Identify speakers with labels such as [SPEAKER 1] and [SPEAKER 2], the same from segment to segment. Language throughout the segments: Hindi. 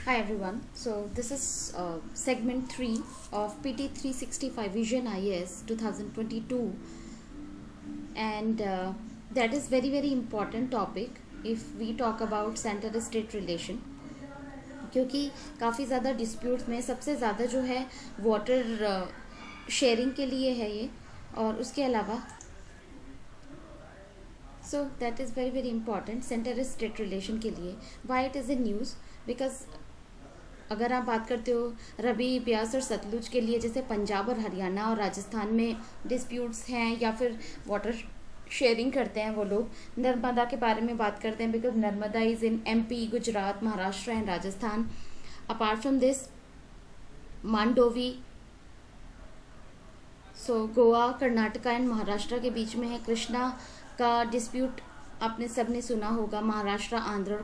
[SPEAKER 1] Hi everyone. So this is segment 3 of PT 365 Vision IAS 2022, and that is very important topic if we talk about centre state relation, क्योंकि काफ़ी ज़्यादा डिस्प्यूट्स में सबसे ज़्यादा जो है वाटर शेयरिंग के लिए है ये, और उसके अलावा so that is very important centre state relation के लिए. Why it is a news? Because अगर आप बात करते हो रबी, ब्यास और सतलुज के लिए, जैसे पंजाब और हरियाणा और राजस्थान में डिस्प्यूट्स हैं या फिर वाटर शेयरिंग करते हैं वो लोग. नर्मदा के बारे में बात करते हैं because Narmada is in MP, Gujarat, Maharashtra and Rajasthan. Apart from this Mandovi, so Goa, Karnataka and Maharashtra के बीच में है. कृष्णा का डिस्प्यूट आपने सबने सुना होगा, महाराष्ट्र, आंध्र और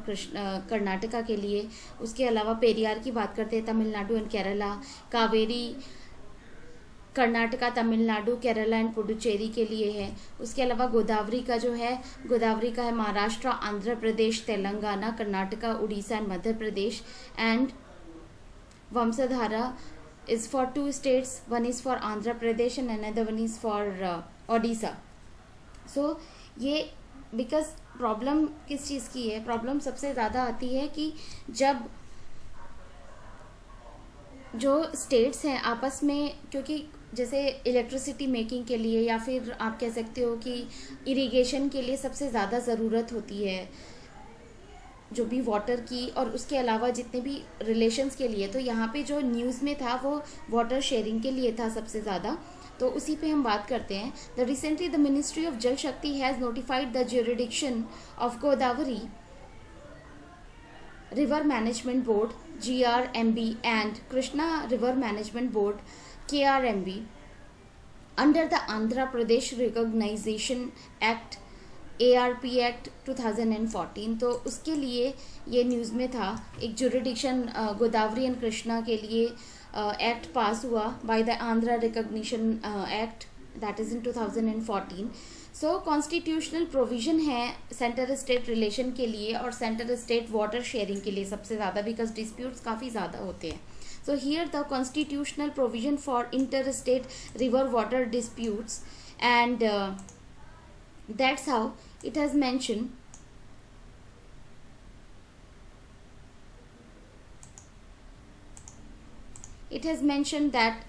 [SPEAKER 1] कर्नाटका के लिए. उसके अलावा पेरियार की बात करते हैं तमिलनाडु एंड केरला. कावेरी कर्नाटका, तमिलनाडु, केरला एंड पुडुचेरी के लिए है. उसके अलावा गोदावरी का जो है, गोदावरी का है Maharashtra, Andhra Pradesh, Telangana, Karnataka, Orissa and Madhya Pradesh. And Vamsadhara is for 2 states, one is for Andhra Pradesh and another one is for Odisha. So ये बिकॉज प्रॉब्लम किस चीज़ की है? प्रॉब्लम सबसे ज़्यादा आती है कि जब जो स्टेट्स हैं आपस में, क्योंकि जैसे इलेक्ट्रिसिटी मेकिंग के लिए या फिर आप कह सकते हो कि इरिगेशन के लिए सबसे ज़्यादा ज़रूरत होती है जो भी वाटर की, और उसके अलावा जितने भी रिलेशंस के लिए. तो यहाँ पे जो न्यूज़ में था वो वाटर शेयरिंग के लिए था सबसे ज़्यादा, तो उसी पे हम बात करते हैं. The recently the ministry of Jal Shakti has notified the jurisdiction of Godavari river management board GRMB and Krishna river management board KRMB under the Andhra Pradesh recognisation act ARP act 2014. तो उसके लिए ये न्यूज़ में था. एक ज्यूरिडिक्शन गोदावरी एंड कृष्णा के लिए एक्ट पास हुआ by the Andhra recognition act, that is in 2014. So constitutional provision है सेंटर स्टेट रिलेशन के लिए और सेंटर स्टेट वाटर शेयरिंग के लिए सबसे ज़्यादा, बिकॉज डिस्प्यूट्स काफ़ी ज़्यादा होते हैं. So here the constitutional provision for inter state river water disputes, and that's how it has mentioned that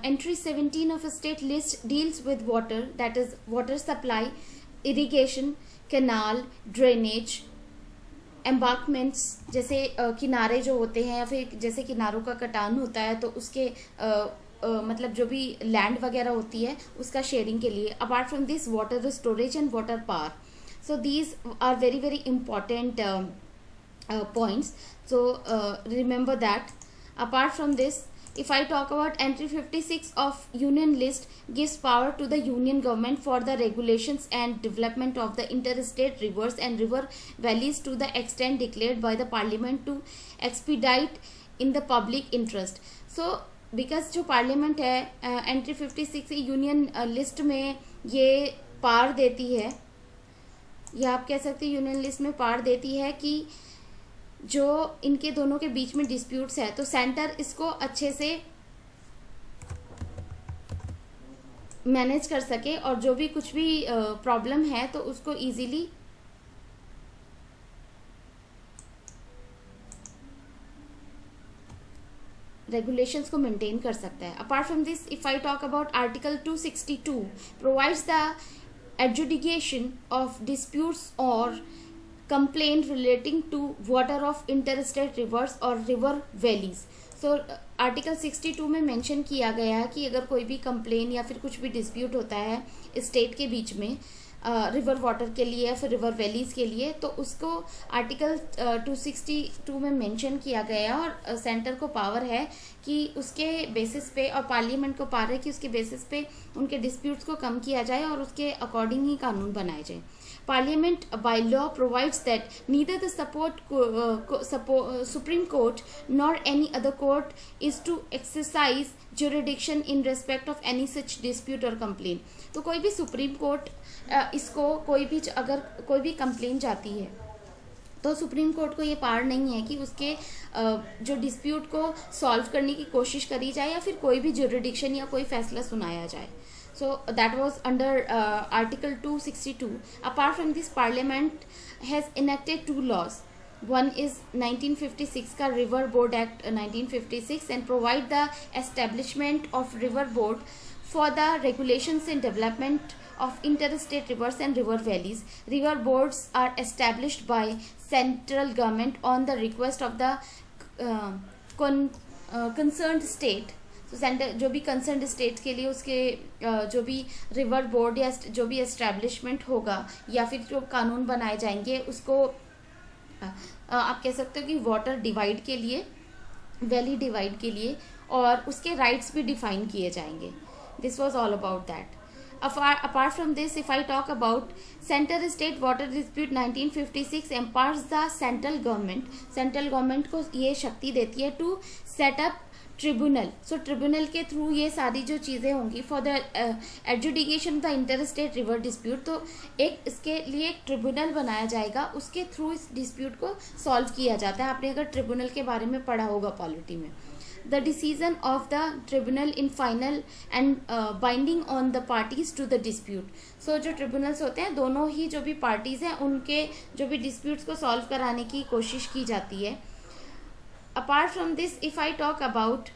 [SPEAKER 1] entry 17 of a state list deals with water, that is water supply, irrigation, canal, drainage, एम्बार्कमेंट्स, जैसे किनारे जो होते हैं या फिर जैसे किनारों का कटान होता है तो उसके मतलब जो भी लैंड वगैरह होती है उसका शेयरिंग के लिए. Apart from this water storage and water power. So these are very important points. So remember that. Apart from this, if I talk about entry 56 of union list gives power to the union government for the regulations and development of the interstate rivers and river valleys to the extent declared by the parliament to expedite in the public interest. So because जो पार्लियामेंट है एंट्री 56 यूनियन लिस्ट में ये पावर देती है, या आप कह सकते हैं यूनियन लिस्ट में पावर देती है कि जो इनके दोनों के बीच में डिस्प्यूट्स है तो सेंटर इसको अच्छे से मैनेज कर सके और जो भी कुछ भी प्रॉब्लम है तो उसको इजीली रेगुलेशंस को मेंटेन कर सकता है. Apart from this, if I talk about article 262 provides the adjudication of disputes और complaint relating to water of interstate rivers और रिवर वैलीज. सो आर्टिकल 62 में मेंशन किया गया है कि अगर कोई भी कंप्लेन या फिर कुछ भी डिस्प्यूट होता है स्टेट के बीच में रिवर वाटर के लिए या फिर रिवर वैलीज के लिए, तो उसको आर्टिकल 262 में मेंशन किया गया है और सेंटर को पावर है कि उसके बेसिस पे, और पार्लियामेंट को पावर है कि उसके बेसिस पे उनके डिस्प्यूट्स को कम किया जाए और उसके अकॉर्डिंग ही कानून बनाए जाए. Parliament by law provides that neither the Supreme Court nor any other court is to exercise jurisdiction in respect of any such dispute or complaint. तो कोई भी सुप्रीम कोर्ट इसको कोई भी अगर कोई भी कंप्लेन जाती है तो सुप्रीम कोर्ट को ये पावर नहीं है कि उसके जो डिस्प्यूट को सॉल्व करने की कोशिश करी जाए या फिर कोई भी ज्यूरिडिक्शन या कोई फैसला सुनाया जाए. So that was under Article 262. Apart from this, Parliament has enacted 2 laws. One is 1956 का River Board Act 1956 and provide the establishment of River Board for the regulations and development of interstate rivers and river valleys. River boards are established by central government on the request of the concerned state. तो सेंटर जो भी कंसर्न स्टेट के लिए उसके जो भी रिवर बोर्ड या जो भी एस्टेब्लिशमेंट होगा या फिर जो कानून बनाए जाएंगे उसको आप कह सकते हो कि वाटर डिवाइड के लिए, वैली डिवाइड के लिए, और उसके राइट्स भी डिफाइन किए जाएंगे. This was all about that. Apart from this, if I talk about Center State Water Dispute 1956 empowers the central government को ये शक्ति देती है to set up tribunal. So tribunal के थ्रू ये सारी जो चीज़ें होंगी for the adjudication of the interstate river dispute. तो एक इसके लिए एक ट्रिब्यूनल बनाया जाएगा, उसके थ्रू इस डिस्प्यूट को सॉल्व किया जाता है. आपने अगर ट्रिब्यूनल के बारे में पढ़ा होगा पॉलिटी में. The decision of the tribunal in final and binding on the parties to the dispute. So जो ट्रिब्यूनल्स होते हैं दोनों ही जो भी पार्टीज हैं उनके जो भी डिस्प्यूट्स को सॉल्व कराने की कोशिश की जाती है. Apart from this, if I talk about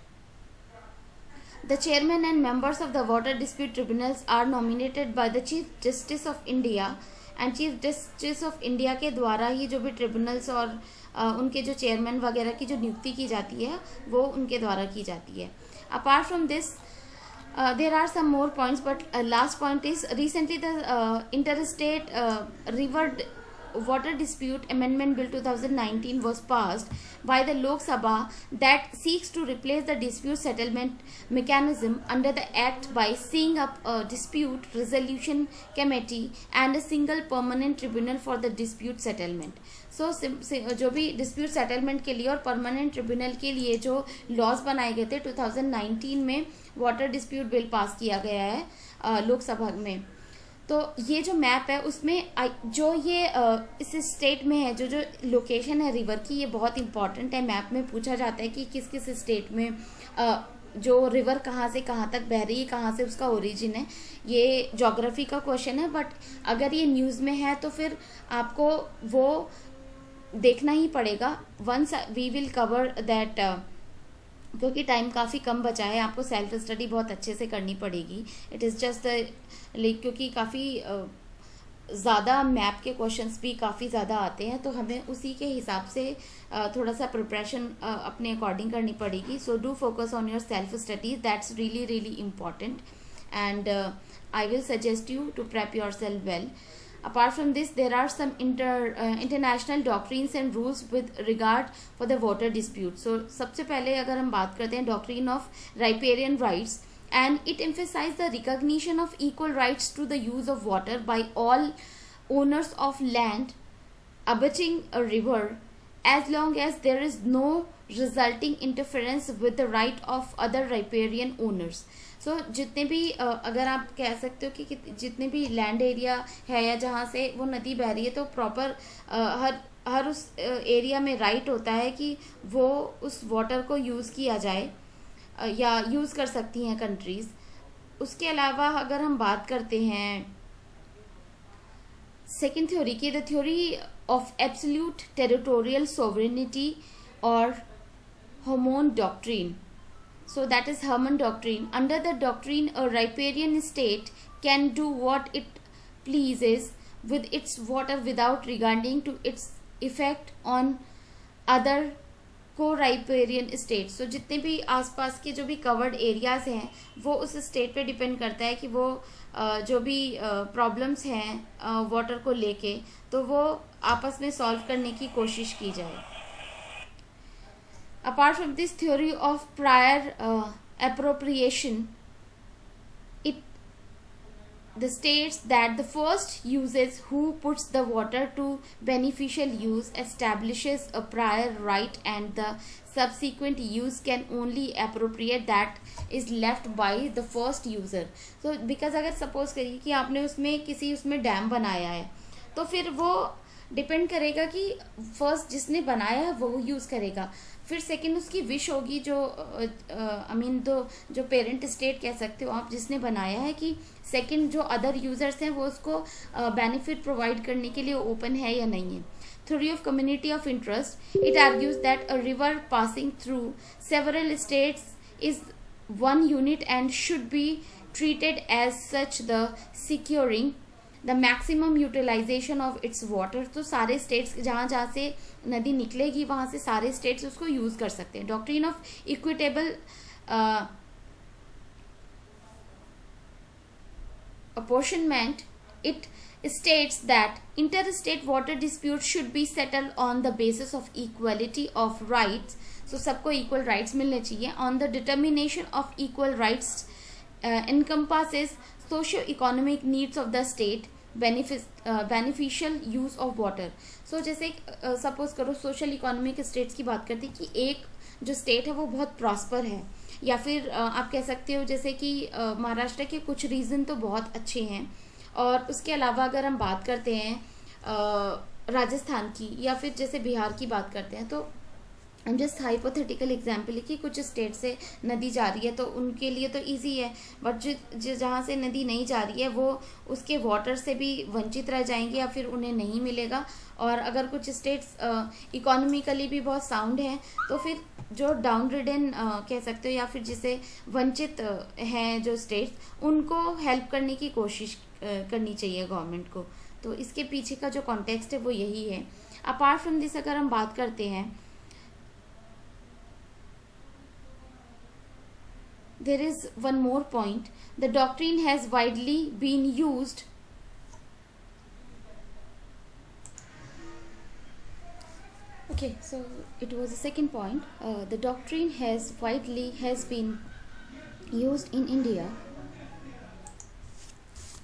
[SPEAKER 1] the chairman and members of the water dispute tribunals are nominated by the Chief Justice of India and Chief Justice of India के द्वारा ही जो भी ट्रिब्यूनल्स और उनके जो चेयरमैन वगैरह की जो नियुक्ति की जाती है वो उनके द्वारा की जाती है. Apart from this, there are some more points, but last point is recently the interstate river water dispute amendment bill 2019 was passed by the Lok Sabha that seeks to replace the dispute settlement mechanism under the act by setting up a dispute resolution committee and a single permanent tribunal for the dispute settlement. So जो भी dispute settlement के लिए और permanent tribunal के लिए जो laws बनाए गए थे 2019 में water dispute bill पास किया गया है लोकसभा में. तो ये जो मैप है उसमें जो ये इस स्टेट में है, जो लोकेशन है रिवर की, ये बहुत इंपॉर्टेंट है. मैप में पूछा जाता है कि किस किस स्टेट में जो रिवर कहाँ से कहाँ तक बह रही है, कहाँ से उसका ओरिजिन है. ये ज्योग्राफी का क्वेश्चन है, बट अगर ये न्यूज़ में है तो फिर आपको वो देखना ही पड़ेगा. Once we will cover that, क्योंकि टाइम काफ़ी कम बचा है, आपको सेल्फ स्टडी बहुत अच्छे से करनी पड़ेगी. इट इज़ जस्ट क्योंकि काफ़ी ज़्यादा मैप के क्वेश्चंस भी काफ़ी ज़्यादा आते हैं, तो हमें उसी के हिसाब से थोड़ा सा प्रिपरेशन अपने अकॉर्डिंग करनी पड़ेगी. So do focus on your self studies, that's really really important, and I will suggest you to prep yourself well. Apart from this, there are some international doctrines and rules with regard for the water dispute. So सबसे पहले अगर हम बात करते हैं doctrine of riparian rights, and it emphasizes the recognition of equal rights to the use of water by all owners of land abutting a river, as long as there is no resulting interference with the right of other riparian owners. सो जितने भी अगर आप कह सकते हो कि जितने भी लैंड एरिया है या जहाँ से वो नदी बह रही है, तो प्रॉपर हर उस एरिया में राइट होता है कि वो उस वाटर को यूज़ किया जाए या यूज़ कर सकती हैं कंट्रीज़. उसके अलावा अगर हम बात करते हैं सेकेंड थ्योरी की, the theory of absolute territorial sovereignty और Hammond doctrine. So that is Hammond doctrine. Under the doctrine, a riparian state can do what it pleases with its water without regarding to its effect on other co-riparian states. So जितने भी आसपास के जो भी covered areas हैं वो उस state पे depend करता है कि वो जो भी problems हैं water को लेके, तो वो आपस में solve करने की कोशिश की जाए. Apart from this theory of prior appropriation, the states that the first uses who puts the water to beneficial use establishes a prior right, and the subsequent use can only appropriate that is left by the first user. So because अगर suppose करिए कि आपने उसमें किसी उसमें डैम बनाया है, तो फिर वो डिपेंड करेगा कि फर्स्ट जिसने बनाया है वो यूज़ करेगा, फिर सेकंड उसकी विश होगी, जो आई मीन जो पेरेंट स्टेट कह सकते हो आप, जिसने बनाया है, कि सेकंड जो अदर यूजर्स हैं वो उसको बेनिफिट प्रोवाइड करने के लिए ओपन है या नहीं है. Theory of community of interest, it argues that a river passing through several states is one unit and should be treated as such, the securing the maximum utilization of its water. तो सारे states जहाँ जहाँ से नदी निकलेगी वहाँ से सारे states उसको use कर सकते हैं. Doctrine of equitable apportionment, it states that interstate water disputes should be settled on the basis of equality of rights. So सबको equal rights मिलने चाहिए. On the determination of equal rights encompasses socio-economic needs of the state, beneficial use of water. So जैसे सपोज करो सोशल इकोनॉमिक स्टेट्स की बात करते हैं कि एक जो स्टेट है वो बहुत प्रॉस्पर है, या फिर आप कह सकते हो जैसे कि महाराष्ट्र के कुछ रीजन तो बहुत अच्छे हैं, और उसके अलावा अगर हम बात करते हैं राजस्थान की या फिर जैसे बिहार की बात करते हैं, तो हम जस्ट हाइपोथेटिकल एग्जाम्पल है कि कुछ स्टेट से नदी जा रही है तो उनके लिए तो इजी है, बट जो जहाँ से नदी नहीं जा रही है वो उसके वाटर से भी वंचित रह जाएंगे या फिर उन्हें नहीं मिलेगा. और अगर कुछ स्टेट्स इकोनॉमिकली भी बहुत साउंड हैं तो फिर जो डाउन रिडन कह सकते हो या फिर जिसे वंचित हैं जो स्टेट्स, उनको हेल्प करने की कोशिश करनी चाहिए गवर्नमेंट को. तो इसके पीछे का जो कॉन्टेक्स्ट है वो यही है. अपार्ट फ्रॉम दिस अगर हम बात करते हैं, there is one more point. The doctrine has widely been used okay, so it was the second point. The doctrine has been used in India.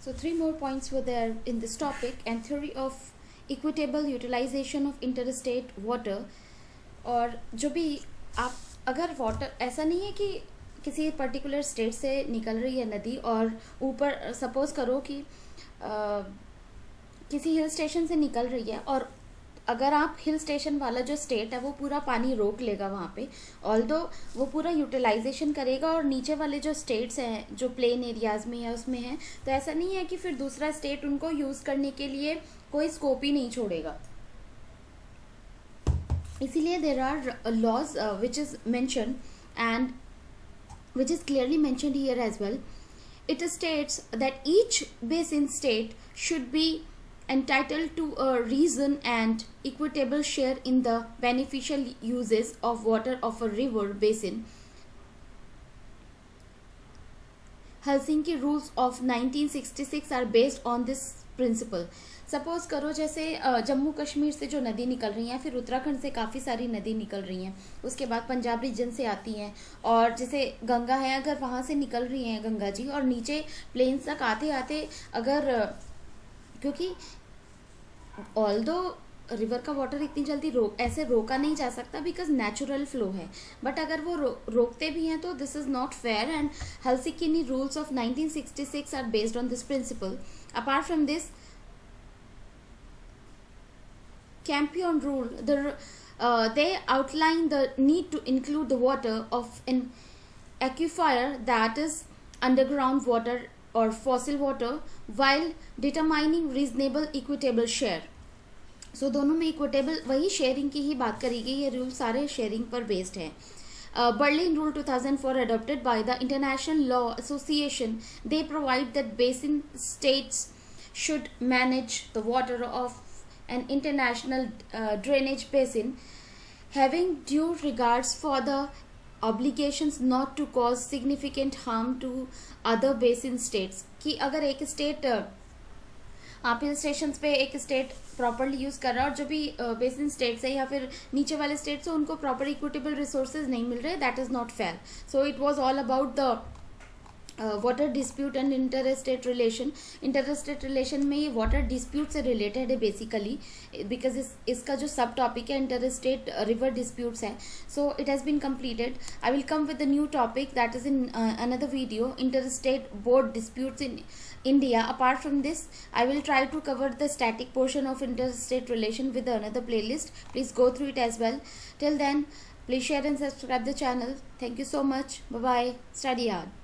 [SPEAKER 1] So 3 more points were there in this topic. And theory of equitable utilization of interstate water. और जो भी आप अगर वाटर, ऐसा नहीं है कि किसी पर्टिकुलर स्टेट से निकल रही है नदी और ऊपर सपोज करो कि किसी हिल स्टेशन से निकल रही है, और अगर आप हिल स्टेशन वाला जो स्टेट है वो पूरा पानी रोक लेगा वहाँ पे, ऑल्दो वो पूरा यूटिलाइजेशन करेगा, और नीचे वाले जो स्टेट्स हैं जो प्लेन एरियाज में या उसमें हैं, तो ऐसा नहीं है कि फिर दूसरा स्टेट उनको यूज़ करने के लिए कोई स्कोप ही नहीं छोड़ेगा. इसीलिए there are laws which is mention and which is clearly mentioned here as well. It states that each basin state should be entitled to a reason and equitable share in the beneficial uses of water of a river basin. Helsinki rules of 1966 are based on this principle. Suppose करो जैसे जम्मू कश्मीर से जो नदी निकल रही हैं, फिर उत्तराखंड से काफ़ी सारी नदी निकल रही हैं, उसके बाद पंजाब रीजन से आती हैं, और जैसे गंगा है अगर वहाँ से निकल रही हैं गंगा जी, और नीचे प्लेन्स तक आते आते अगर, क्योंकि ऑल्दो रिवर का वाटर इतनी जल्दी ऐसे रोका नहीं जा सकता बिकॉज नेचुरल फ्लो है, बट अगर वो रोकते भी हैं तो this is not fair. And Helsinki rules of 1966 are based on this principle. Apart from this Campion rule, they outline the need to include the water of an aquifer, that is underground water or fossil water, while determining reasonable equitable share. So दोनों में equitable वही sharing की ही बात करी गई. ये रूल सारे sharing पर based है. Berlin Rule 2004 adopted by the International Law Association, they provide that basin states should manage the water of an international drainage basin, having due regards for the obligations not to cause significant harm to other basin states. कि अगर एक स्टेट आप हिल स्टेशन पे एक स्टेट प्रॉपरली यूज़ कर रहा है और जो भी बेसिन स्टेट्स है या फिर नीचे वाले स्टेट्स है उनको प्रॉपर इक्विटेबल रिसोर्सेज नहीं मिल रहे, that is not fair. So it was all about the water dispute and inter state relation. Inter state relation में ये वाटर डिस्प्यूट से रिलेटेड है बेसिकली, बिकॉज इसका जो सब टॉपिक है इंटर स्टेट रिवर डिस्प्यूट्स है. So it has been completed. I will come with a new topic that is in another video, interstate board disputes in India. Apart from this, I will try to cover the static portion of interstate relation with another playlist. Please go through it as well. Till then, please share and subscribe the channel. Thank you so much. Bye bye. Study hard.